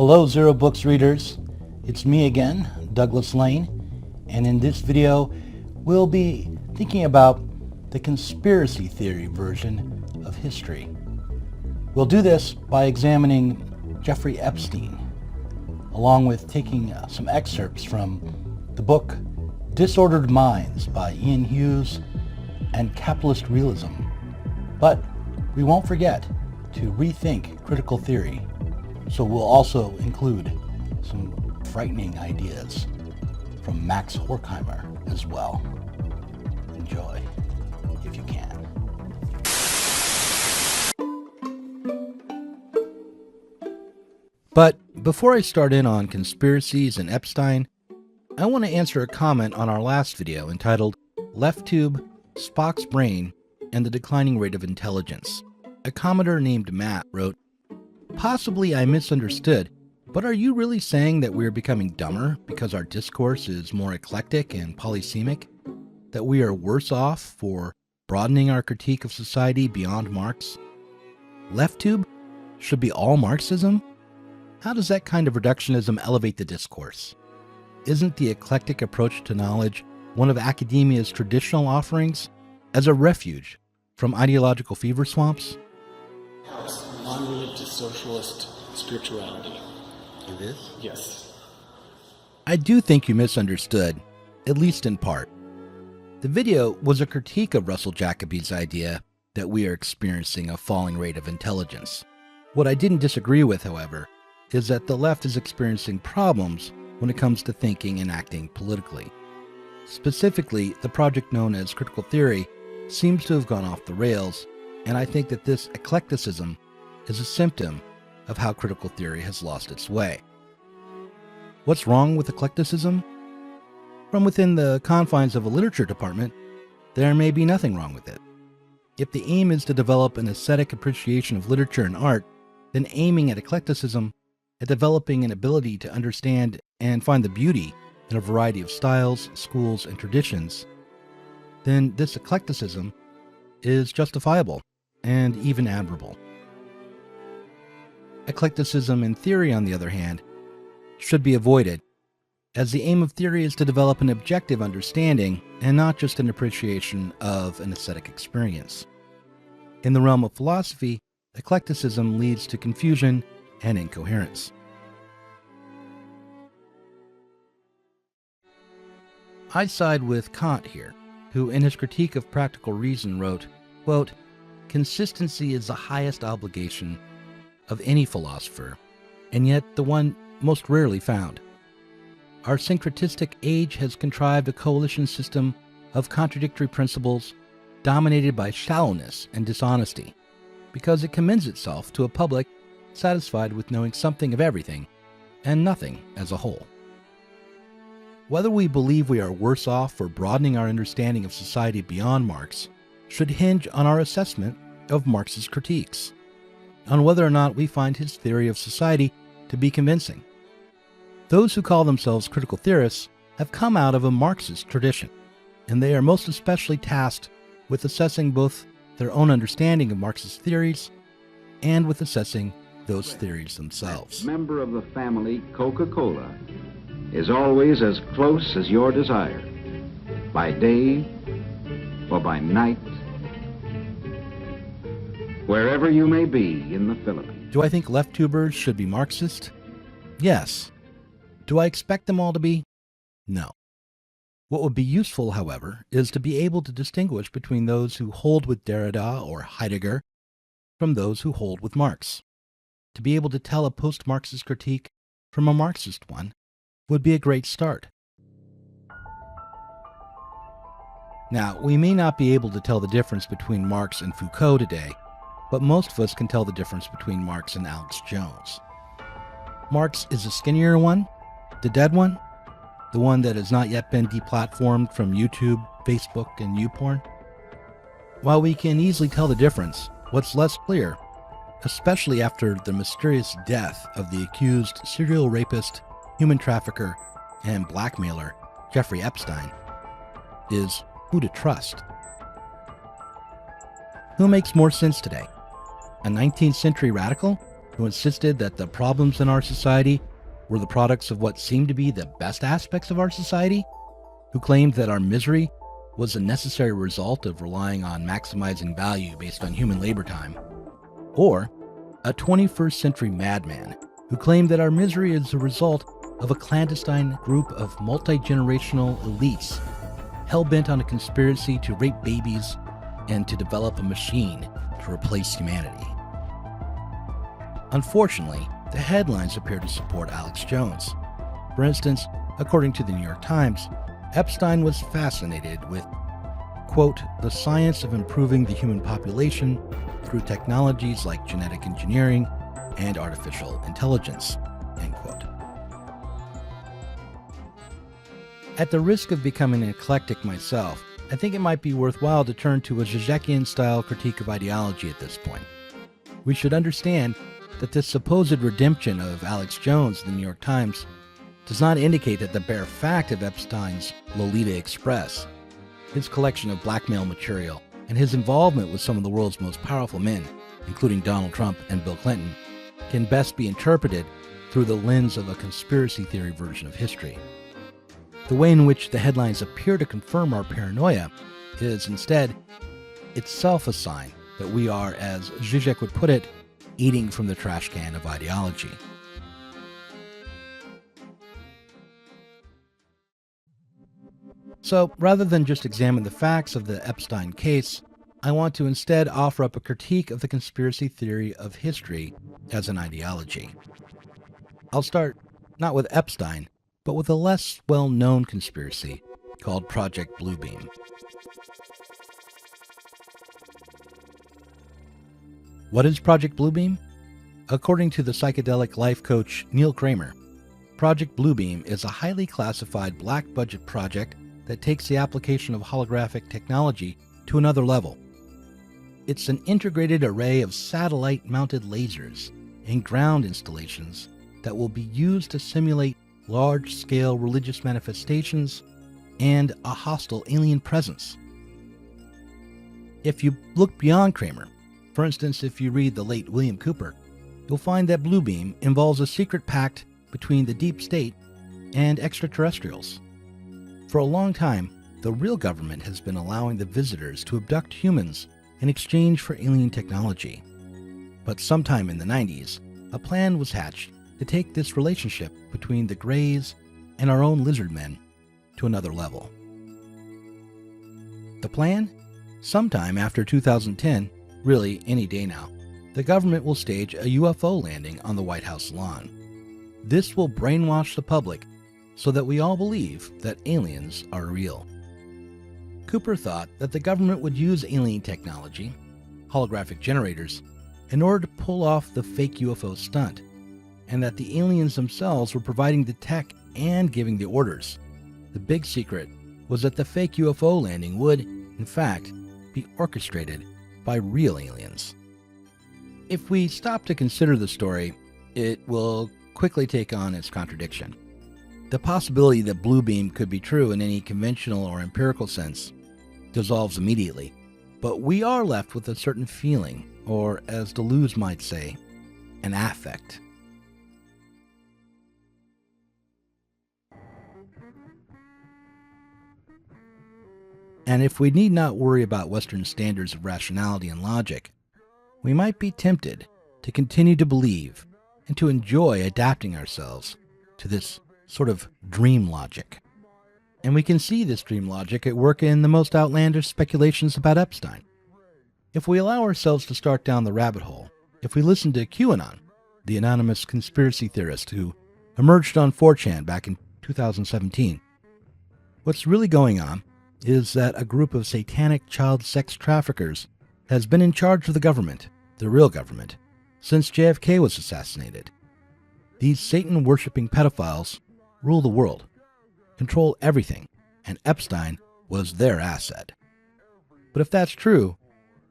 Hello Zero Books readers, it's me again, Douglas Lane, and in this video we'll be thinking about the conspiracy theory version of history. We'll do this by examining Jeffrey Epstein, along with taking some excerpts from the book Disordered Minds by Ian Hughes and Capitalist Realism. But we won't forget to rethink critical theory. So we'll also include some frightening ideas from Max Horkheimer as well. Enjoy, if you can. But before I start in on conspiracies and Epstein, I want to answer a comment on our last video entitled Left Tube, Spock's Brain, and the Declining Rate of Intelligence. A commenter named Matt wrote, "Possibly I misunderstood, but are you really saying that we're becoming dumber because our discourse is more eclectic and polysemic? That we are worse off for broadening our critique of society beyond Marx? Left tube should be all Marxism? How does that kind of reductionism elevate the discourse? Isn't the eclectic approach to knowledge one of academia's traditional offerings as a refuge from ideological fever swamps?" Non-religious socialist spirituality. It is? Yes. I do think you misunderstood, at least in part. The video was a critique of Russell Jacoby's idea that we are experiencing a falling rate of intelligence. What I didn't disagree with, however, is that the left is experiencing problems when it comes to thinking and acting politically. Specifically, the project known as critical theory seems to have gone off the rails, and I think that this eclecticism is a symptom of how critical theory has lost its way. What's wrong with eclecticism? From within the confines of a literature department, there may be nothing wrong with it. If the aim is to develop an aesthetic appreciation of literature and art, then aiming at eclecticism, at developing an ability to understand and find the beauty in a variety of styles, schools, and traditions, then this eclecticism is justifiable and even admirable. Eclecticism in theory, on the other hand, should be avoided, as the aim of theory is to develop an objective understanding and not just an appreciation of an aesthetic experience. In the realm of philosophy, eclecticism leads to confusion and incoherence. I side with Kant here, who in his critique of practical reason wrote, quote, "Consistency is the highest obligation of any philosopher, and yet the one most rarely found. Our syncretistic age has contrived a coalition system of contradictory principles dominated by shallowness and dishonesty, because it commends itself to a public satisfied with knowing something of everything and nothing as a whole." Whether we believe we are worse off for broadening our understanding of society beyond Marx should hinge on our assessment of Marx's critiques, on whether or not we find his theory of society to be convincing. Those who call themselves critical theorists have come out of a Marxist tradition, and they are most especially tasked with assessing both their own understanding of Marxist theories and with assessing those theories themselves. Member of the family Coca-Cola is always as close as your desire, by day or by night, wherever you may be in the Philippines. Do I think left tubers should be Marxist? Yes. Do I expect them all to be? No. What would be useful, however, is to be able to distinguish between those who hold with Derrida or Heidegger from those who hold with Marx. To be able to tell a post-Marxist critique from a Marxist one would be a great start. Now, we may not be able to tell the difference between Marx and Foucault today, but most of us can tell the difference between Marx and Alex Jones. Marx is the skinnier one, the dead one, the one that has not yet been deplatformed from YouTube, Facebook, and YouPorn. While we can easily tell the difference, what's less clear, especially after the mysterious death of the accused serial rapist, human trafficker, and blackmailer Jeffrey Epstein, is who to trust. Who makes more sense today? A 19th century radical who insisted that the problems in our society were the products of what seemed to be the best aspects of our society, who claimed that our misery was a necessary result of relying on maximizing value based on human labor time, or a 21st century madman who claimed that our misery is a result of a clandestine group of multi-generational elites hell-bent on a conspiracy to rape babies and to develop a machine to replace humanity. Unfortunately, the headlines appear to support Alex Jones. For instance, according to the New York Times, Epstein was fascinated with, quote, the science of improving the human population through technologies like genetic engineering and artificial intelligence, end quote. At the risk of becoming an eclectic myself, I think it might be worthwhile to turn to a Zizekian-style critique of ideology at this point. We should understand that this supposed redemption of Alex Jones in the New York Times does not indicate that the bare fact of Epstein's Lolita Express, his collection of blackmail material, and his involvement with some of the world's most powerful men, including Donald Trump and Bill Clinton, can best be interpreted through the lens of a conspiracy theory version of history. The way in which the headlines appear to confirm our paranoia is instead itself a sign that we are, as Zizek would put it, eating from the trash can of ideology. So, rather than just examine the facts of the Epstein case, I want to instead offer up a critique of the conspiracy theory of history as an ideology. I'll start not with Epstein, but with a less well-known conspiracy called Project Bluebeam. What is Project Bluebeam? According to the psychedelic life coach Neil Kramer, Project Bluebeam is a highly classified black-budget project that takes the application of holographic technology to another level. It's an integrated array of satellite-mounted lasers and ground installations that will be used to simulate large-scale religious manifestations and a hostile alien presence. If you look beyond Kramer, for instance, if you read the late William Cooper, you'll find that Bluebeam involves a secret pact between the deep state and extraterrestrials. For a long time, the real government has been allowing the visitors to abduct humans in exchange for alien technology. But sometime in the 90s, a plan was hatched to take this relationship between the Greys and our own lizard men to another level. The plan? Sometime after 2010, really any day now, the government will stage a UFO landing on the White House lawn. This will brainwash the public so that we all believe that aliens are real. Cooper thought that the government would use alien technology, holographic generators, in order to pull off the fake UFO stunt, and that the aliens themselves were providing the tech and giving the orders. The big secret was that the fake UFO landing would, in fact, be orchestrated by real aliens. If we stop to consider the story, it will quickly take on its contradiction. The possibility that Bluebeam could be true in any conventional or empirical sense dissolves immediately, but we are left with a certain feeling, or as Deleuze might say, an affect. And if we need not worry about Western standards of rationality and logic, we might be tempted to continue to believe and to enjoy adapting ourselves to this sort of dream logic. And we can see this dream logic at work in the most outlandish speculations about Epstein. If we allow ourselves to start down the rabbit hole, if we listen to QAnon, the anonymous conspiracy theorist who emerged on 4chan back in 2017, what's really going on is that a group of satanic child sex traffickers has been in charge of the government, the real government, since JFK was assassinated. These Satan-worshipping pedophiles rule the world, control everything, and Epstein was their asset. But if that's true,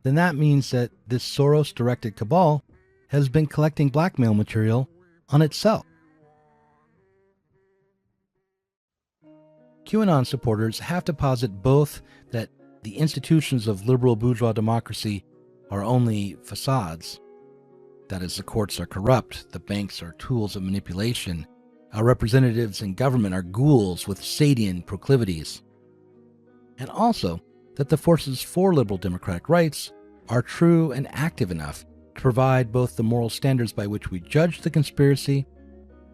then that means that this Soros-directed cabal has been collecting blackmail material on itself. QAnon supporters have to posit both that the institutions of liberal bourgeois democracy are only facades, That is, the courts are corrupt, the banks are tools of manipulation, our representatives in government are ghouls with Sadian proclivities. And also that the forces for liberal democratic rights are true and active enough to provide both the moral standards by which we judge the conspiracy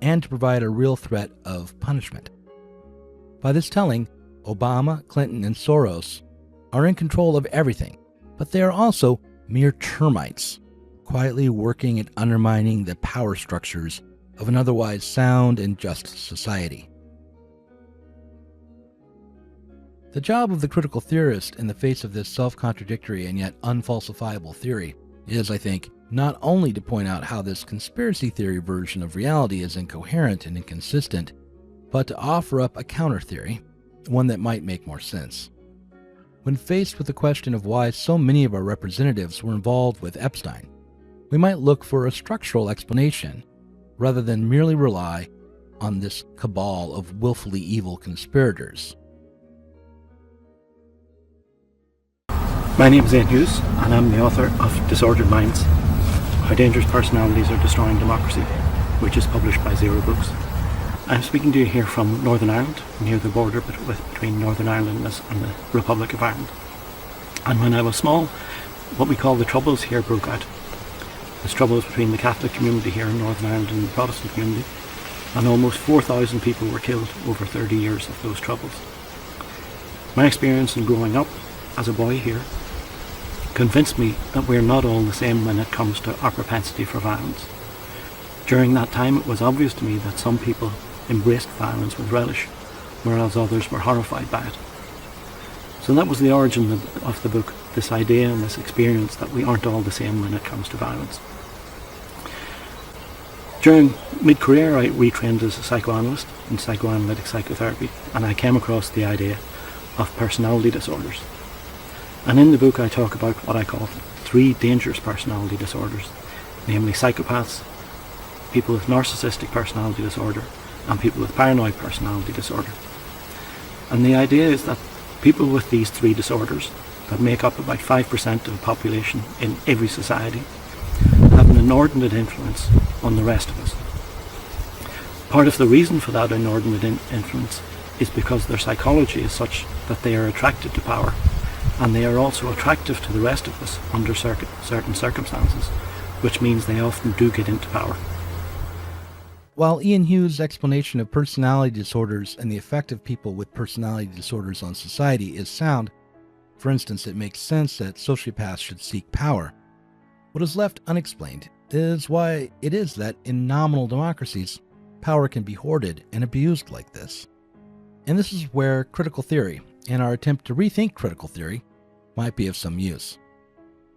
and to provide a real threat of punishment. By this telling, Obama, Clinton, and Soros are in control of everything, but they are also mere termites, quietly working at undermining the power structures of an otherwise sound and just society. The job of the critical theorist in the face of this self-contradictory and yet unfalsifiable theory is, I think, not only to point out how this conspiracy theory version of reality is incoherent and inconsistent, but to offer up a counter-theory, one that might make more sense. When faced with the question of why so many of our representatives were involved with Epstein, we might look for a structural explanation rather than merely rely on this cabal of willfully evil conspirators. My name is Ian Hughes, and I'm the author of Disordered Minds, How Dangerous Personalities Are Destroying Democracy, which is published by Zero Books. I'm speaking to you here from Northern Ireland, near the border between Northern Ireland and the Republic of Ireland. And when I was small, what we call the Troubles here broke out. There's troubles between the Catholic community here in Northern Ireland and the Protestant community, and almost 4,000 people were killed over 30 years of those troubles. My experience in growing up as a boy here convinced me that we're not all the same when it comes to our propensity for violence. During that time, it was obvious to me that some people embraced violence with relish, whereas others were horrified by it. So that was the origin of the book, this idea and this experience that we aren't all the same when it comes to violence. During mid-career, I retrained as a psychoanalyst in psychoanalytic psychotherapy, and I came across the idea of personality disorders. And in the book I talk about what I call 3 dangerous personality disorders, namely psychopaths, people with narcissistic personality disorder, and people with paranoid personality disorder. And the idea is that people with these 3 disorders, that make up about 5% of the population in every society, have an inordinate influence on the rest of us. Part of the reason for that inordinate influence is because their psychology is such that they are attracted to power, and they are also attractive to the rest of us under certain circumstances, which means they often do get into power. While Ian Hughes' explanation of personality disorders and the effect of people with personality disorders on society is sound, for instance, it makes sense that sociopaths should seek power, what is left unexplained is why it is that in nominal democracies, power can be hoarded and abused like this. And this is where critical theory, and our attempt to rethink critical theory, might be of some use.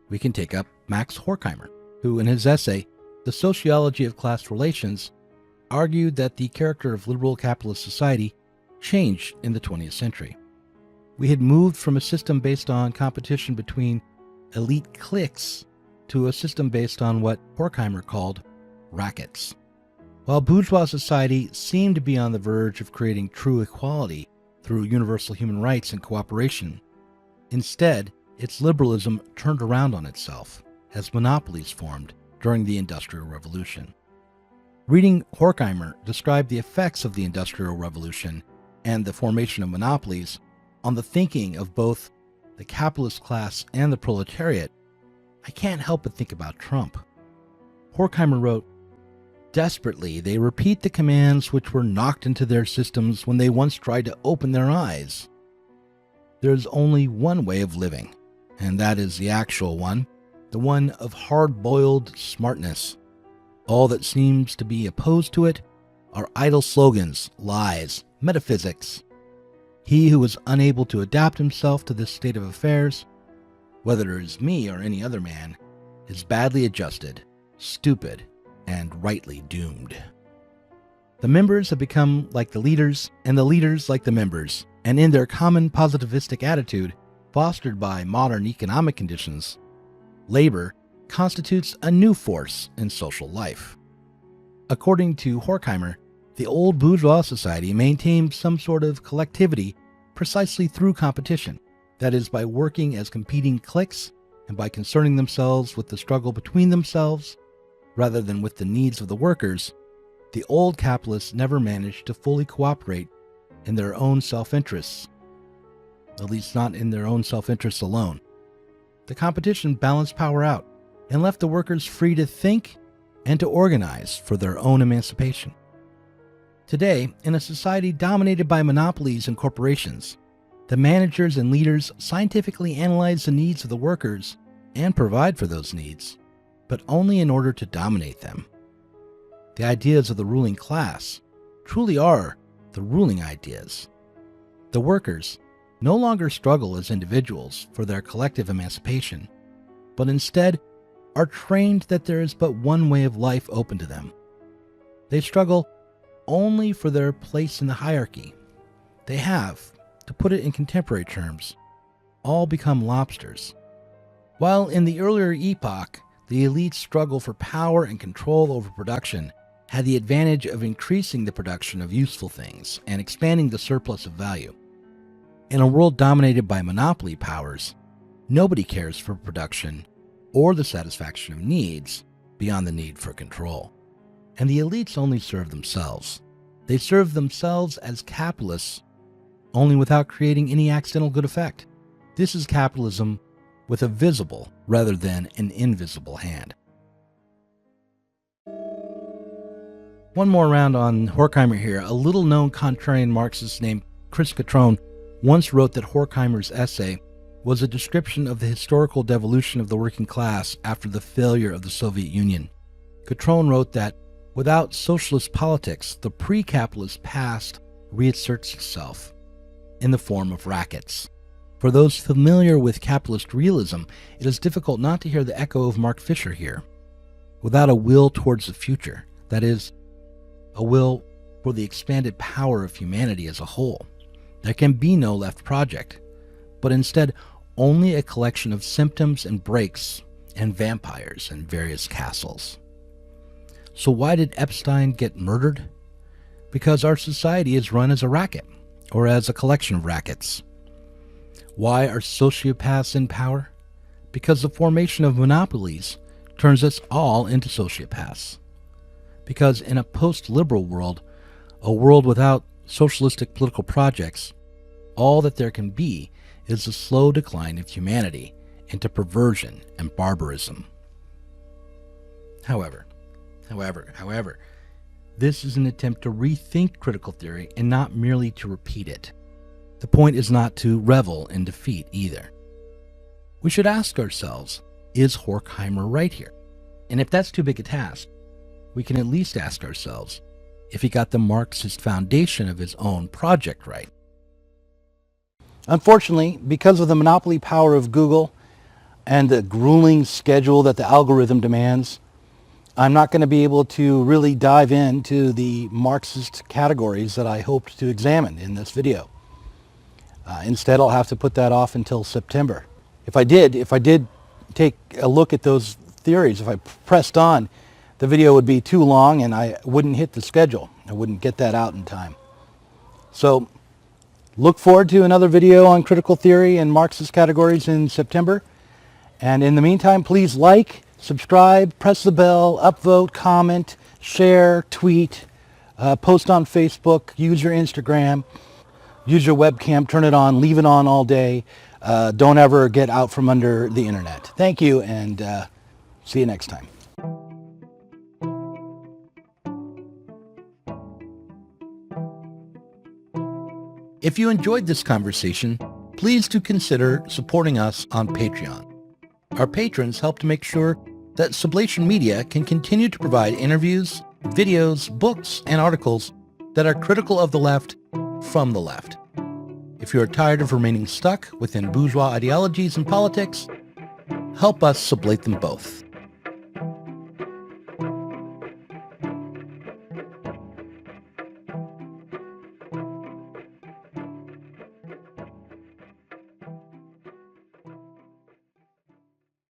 We can take up Max Horkheimer, who in his essay, The Sociology of Class Relations, argued that the character of liberal capitalist society changed in the 20th century. We had moved from a system based on competition between elite cliques to a system based on what Horkheimer called rackets. While bourgeois society seemed to be on the verge of creating true equality through universal human rights and cooperation, instead, its liberalism turned around on itself as monopolies formed during the Industrial Revolution. Reading Horkheimer described the effects of the Industrial Revolution and the formation of monopolies on the thinking of both the capitalist class and the proletariat, I can't help but think about Trump. Horkheimer wrote, "Desperately, they repeat the commands which were knocked into their systems when they once tried to open their eyes. There's only one way of living, and that is the actual one, the one of hard-boiled smartness. All that seems to be opposed to it are idle slogans, lies, metaphysics. He who is unable to adapt himself to this state of affairs, whether it is me or any other man, is badly adjusted, stupid, and rightly doomed. The members have become like the leaders, and the leaders like the members, and in their common positivistic attitude, fostered by modern economic conditions, labor constitutes a new force in social life." According to Horkheimer, the old bourgeois society maintained some sort of collectivity precisely through competition, that is, by working as competing cliques and by concerning themselves with the struggle between themselves rather than with the needs of the workers, the old capitalists never managed to fully cooperate in their own self-interests, at least not in their own self-interests alone. The competition balanced power out and left the workers free to think and to organize for their own emancipation. Today, in a society dominated by monopolies and corporations, the managers and leaders scientifically analyze the needs of the workers and provide for those needs, but only in order to dominate them. The ideas of the ruling class truly are the ruling ideas. The workers no longer struggle as individuals for their collective emancipation, but instead are trained that there is but one way of life open to them. They struggle only for their place in the hierarchy. They have, to put it in contemporary terms, all become lobsters. While in the earlier epoch, the elite's struggle for power and control over production had the advantage of increasing the production of useful things and expanding the surplus of value. In a world dominated by monopoly powers, nobody cares for production or the satisfaction of needs beyond the need for control. And the elites only serve themselves. They serve themselves as capitalists, only without creating any accidental good effect. This is capitalism with a visible rather than an invisible hand. One more round on Horkheimer here. A little-known contrarian Marxist named Chris Cutrone once wrote that Horkheimer's essay was a description of the historical devolution of the working class after the failure of the Soviet Union. Cutrone wrote that without socialist politics, the pre-capitalist past reasserts itself in the form of rackets. For those familiar with capitalist realism, it is difficult not to hear the echo of Mark Fisher here. Without a will towards the future, that is, a will for the expanded power of humanity as a whole, there can be no left project, but instead only a collection of symptoms and breaks and vampires and various castles. So why did Epstein get murdered? Because our society is run as a racket, or as a collection of rackets. Why are sociopaths in power? Because the formation of monopolies turns us all into sociopaths. Because in a post-liberal world, a world without socialistic political projects, all that there can be is a slow decline of humanity into perversion and barbarism. However, this is an attempt to rethink critical theory and not merely to repeat it. The point is not to revel in defeat either. We should ask ourselves, is Horkheimer right here? And if that's too big a task, we can at least ask ourselves if he got the Marxist foundation of his own project right. Unfortunately, because of the monopoly power of Google and the grueling schedule that the algorithm demands, I'm not going to be able to really dive into the Marxist categories that I hoped to examine in this video. Instead, I'll have to put that off until September. If I did take a look at those theories, if I pressed on, the video would be too long and I wouldn't hit the schedule. I wouldn't get that out in time. So look forward to another video on critical theory and Marxist categories in September. And in the meantime, please like, subscribe, press the bell, upvote, comment, share, tweet, post on Facebook, use your Instagram, use your webcam, turn it on, leave it on all day. Don't ever get out from under the internet. Thank you, and see you next time. If you enjoyed this conversation, please do consider supporting us on Patreon. Our patrons help to make sure that Sublation Media can continue to provide interviews, videos, books, and articles that are critical of the left from the left. If you are tired of remaining stuck within bourgeois ideologies and politics, help us sublate them both.